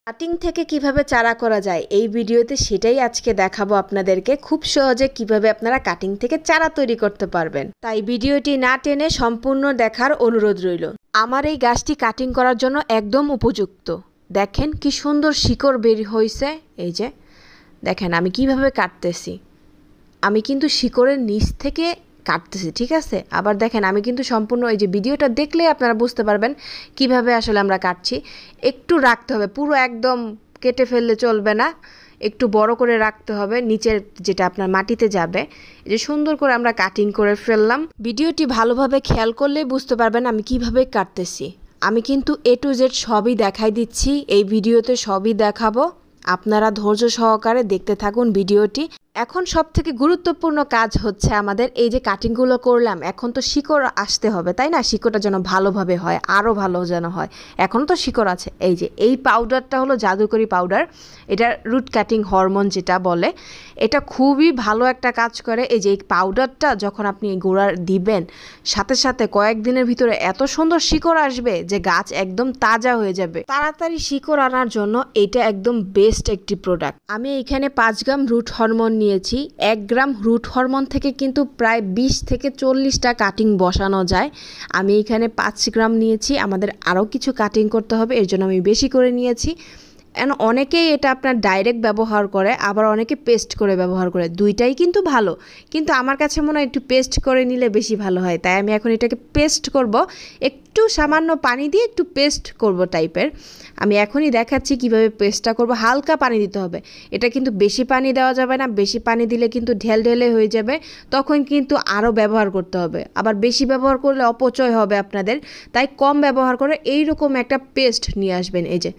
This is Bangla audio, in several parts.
কাটিং থেকে কিভাবে চারা করা যায় এই ভিডিওতে সেটাই আজকে দেখাবো আপনাদেরকে। খুব সহজে কিভাবে আপনারা কাটিং থেকে চারা তৈরি করতে পারবেন। তাই ভিডিওটি না টেনে সম্পূর্ণ দেখার অনুরোধ রইল। আমার এই গাছটি কাটিং করার জন্য একদম উপযুক্ত। দেখেন কি সুন্দর শিকড় বের হয়েছে। এই যে দেখেন আমি কিভাবে কাটতেছি, আমি কিন্তু শিকড়ের নিচ থেকে কাটতেছি, ঠিক আছে। আবার দেখেন আমি কিন্তু সম্পূর্ণ এই যে ভিডিওটা দেখলে আপনারা বুঝতে পারবেন কিভাবে আসলে আমরা কাটছি। একটু রাখতে হবে, পুরো একদম কেটে ফেললে চলবে না, একটু বড় করে রাখতে হবে নিচের যেটা আপনার মাটিতে যাবে। এই যে সুন্দর করে আমরা কাটিং করে ফেললাম। ভিডিওটি ভালোভাবে খেয়াল করলে বুঝতে পারবেন আমি কিভাবে কাটতেছি। আমি কিন্তু A to Z সবই দেখাই দিচ্ছি, এই ভিডিওতে সবই দেখাবো। আপনারা ধৈর্য সহকারে দেখতে থাকুন ভিডিওটি। এখন সবথেকে গুরুত্বপূর্ণ কাজ হচ্ছে আমাদের এই যে কাটিংগুলো করলাম, এখন তো শিকড় আসতে হবে, তাই না? শিকড়টা যেন ভালোভাবে হয়, আরও ভালো যেন হয়। এখন তো শিকড় আছে। এই যে এই পাউডারটা হলো জাদুকরি পাউডার, এটা রুট কাটিং হরমোন যেটা বলে, এটা খুবই ভালো একটা কাজ করে। এই যে এই পাউডারটা যখন আপনি গোড়ার দিবেন, সাথে সাথে কয়েকদিনের ভিতরে এত সুন্দর শিকড় আসবে যে গাছ একদম তাজা হয়ে যাবে। তাড়াতাড়ি শিকড় আনার জন্য এটা একদম বেস্ট একটি প্রোডাক্ট। আমি এখানে 5 গ্রাম রুট হরমোন নিয়েছি। 1 গ্রাম রুট হরমোন থেকে কিন্তু প্রায় 20 থেকে 40টা কাটিং বসানো যায়। আমি এখানে 5 গ্রাম নিয়েছি, আমাদের আরও কিছু কাটিং করতে হবে, এর জন্য আমি বেশি করে নিয়েছি। অনেকেই এটা আপনার ডাইরেক্ট ব্যবহার করে, আবার অনেকে পেস্ট করে ব্যবহার করে, দুইটাই কিন্তু ভালো, কিন্তু আমার কাছে মনে হয় একটু পেস্ট করে নিলে বেশি ভালো হয়। তাই আমি এখন এটাকে পেস্ট করব, একটু সামান্য পানি দিয়ে একটু পেস্ট করব টাইপের। আমি এখনই দেখাচ্ছি কিভাবে পেস্টটা করব। হালকা পানি দিতে হবে, এটা কিন্তু বেশি পানি দেওয়া যাবে না, বেশি পানি দিলে কিন্তু ঢেলে হয়ে যাবে, তখন কিন্তু আরও ব্যবহার করতে হবে। আবার বেশি ব্যবহার করলে অপচয় হবে আপনাদের, তাই কম ব্যবহার করে এইরকম একটা পেস্ট নিয়ে আসবেন। এই যে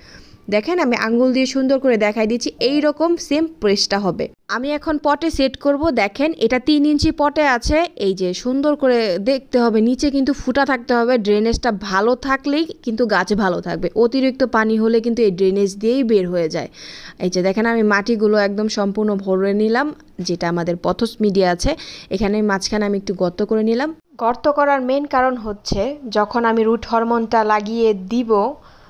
দেখেন আমি আঙ্গুল দিয়ে সুন্দর করে দেখাই দিচ্ছি, এই রকম সেম পেস্টটা হবে। আমি এখন পটে সেট করব। দেখেন এটা 3 ইঞ্চি পটে আছে। এই যে সুন্দর করে দেখতে হবে, নিচে কিন্তু ফুটা থাকতে হবে, ড্রেনেজটা ভালো থাকলেই কিন্তু গাছ ভালো থাকবে। অতিরিক্ত পানি হলে কিন্তু এই ড্রেনেজ দিয়েই বের হয়ে যায়। এই যে দেখেন আমি মাটিগুলো একদম সম্পূর্ণ ভরে নিলাম, যেটা আমাদের পথস মিডিয়া আছে এখানে মাঝখানে আমি একটু গর্ত করে নিলাম। গর্ত করার মেন কারণ হচ্ছে যখন আমি রুট হরমোনটা লাগিয়ে দিব,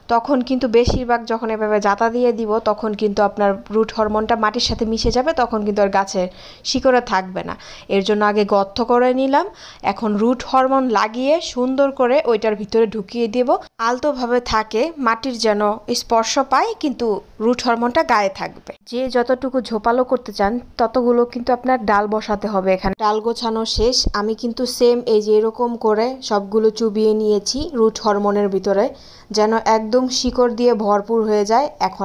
তখন কিন্তু বেশিরভাগ যখন এভাবে জাতা দিয়ে দিব, তখন কিন্তু আপনার রুট হরমোনটা মাটির সাথে মিশে যাবে, তখন কিন্তু আর গাছের শিকড়ে থাকবে না। এর জন্য আগে গর্ত করে নিলাম, এখন রুট হরমোন লাগিয়ে সুন্দর করে ওইটার ভিতরে ঢুকিয়ে দেব, আলতোভাবে থাকে, মাটির যেন স্পর্শ পায় কিন্তু রুট হরমোনটা গায়ে থাকবে। যে যতটুকু ঝোপালো করতে চান ততগুলো কিন্তু আপনার ডাল বসাতে হবে। এখানে ডাল গোছানো শেষ। আমি কিন্তু সেম এই যে এরকম করে সবগুলো চুবিয়ে নিয়েছি রুট হরমোনের ভিতরে, যেন একদম শিকড় দিয়ে ভরপুর হয়ে যায়। এখন